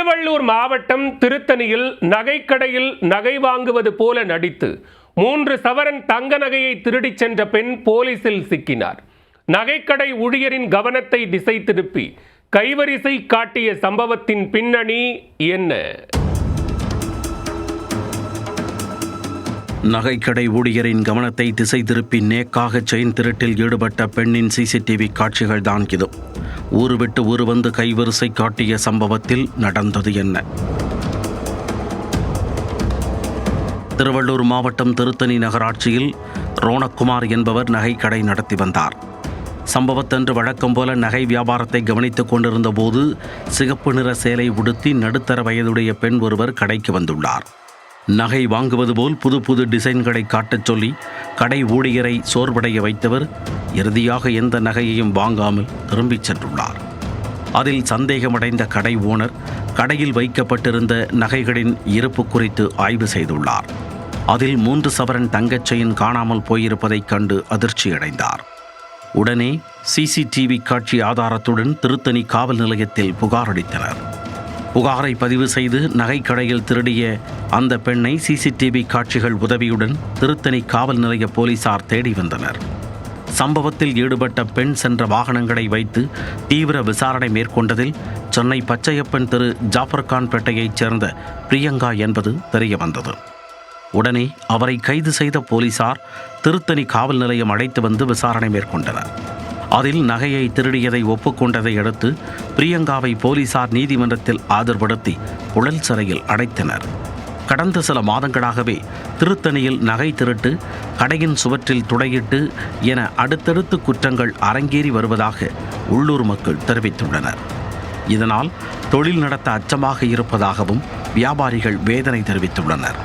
திருவள்ளூர் மாவட்டம் திருத்தணியில் நகைக்கடையில் நகை வாங்குவது போல நடித்து 3 சவரன் தங்க நகையை திருடிச் சென்ற பெண் போலீசில் சிக்கினார். நகைக்கடை ஊழியரின் கவனத்தை திசை திருப்பி கைவரிசை காட்டிய சம்பவத்தின் பின்னணி என்ன? நகைக்கடை ஊழியரின் கவனத்தை திசை திருப்பி நேக்காக செயின் திருட்டில் ஈடுபட்ட பெண்ணின் சிசிடிவி காட்சிகள் தான் இது. ஊரு விட்டு ஊரு வந்து கைவரிசை காட்டிய சம்பவத்தில் நடந்தது என்ன? திருவள்ளூர் மாவட்டம் திருத்தணி நகராட்சியில் ரோணக்குமார் என்பவர் நகைக்கடை நடத்தி வந்தார். சம்பவத்தன்று வழக்கம் போல நகை வியாபாரத்தை கவனித்துக் கொண்டிருந்த போது சிகப்பு நிற சேலை உடுத்தி நடுத்தர வயதுடைய பெண் ஒருவர் கடைக்கு வந்துள்ளார். நகை வாங்குவது போல் புது புது டிசைன்களை காட்டச் சொல்லி கடை ஊழியரை சோர்வடைய வைத்தவர் இறுதியாக எந்த நகையையும் வாங்காமல் திரும்பிச் சென்றுள்ளார். அதில் சந்தேகமடைந்த கடை ஓனர் கடையில் வைக்கப்பட்டிருந்த நகைகளின் இருப்பு குறித்து ஆய்வு செய்துள்ளார். அதில் 3 சவரன் தங்கச் செயின் காணாமல் போயிருப்பதைக் கண்டு அதிர்ச்சியடைந்தார். உடனே சிசிடிவி காட்சி ஆதாரத்துடன் திருத்தணி காவல் நிலையத்தில் புகார் அளித்தனர். புகாரை பதிவு செய்து நகைக்கடையில் திருடிய அந்த பெண்ணை சிசிடிவி காட்சிகள் உதவியுடன் திருத்தணி காவல் நிலைய போலீசார் தேடி வந்தனர். சம்பவத்தில் ஈடுபட்ட பெண் சென்ற வாகனங்களை வைத்து தீவிர விசாரணை மேற்கொண்டதில் சென்னை பச்சையப்பன் திரு ஜாஃபர்கான் பேட்டையைச் சேர்ந்த பிரியங்கா என்பது தெரியவந்தது. உடனே அவரை கைது செய்த போலீசார் திருத்தணி காவல் நிலையம் அழைத்து வந்து விசாரணை மேற்கொண்டனர். அதில் நகையை திருடியதை ஒப்புக்கொண்டதை அடுத்து பிரியங்காவை போலீசார் நீதிமன்றத்தில் ஆஜர்படுத்தி புழல் சிறையில் அடைத்தனர். கடந்த சில மாதங்களாகவே திருத்தணியில் நகை திருட்டு, கடையின் சுவற்றில் துளையிட்டு என அடுத்தடுத்து குற்றங்கள் அரங்கேறி வருவதாக உள்ளூர் மக்கள் தெரிவித்துள்ளனர். இதனால் தொழில் நடத்த அச்சமாக இருப்பதாகவும் வியாபாரிகள் வேதனை தெரிவித்துள்ளனர்.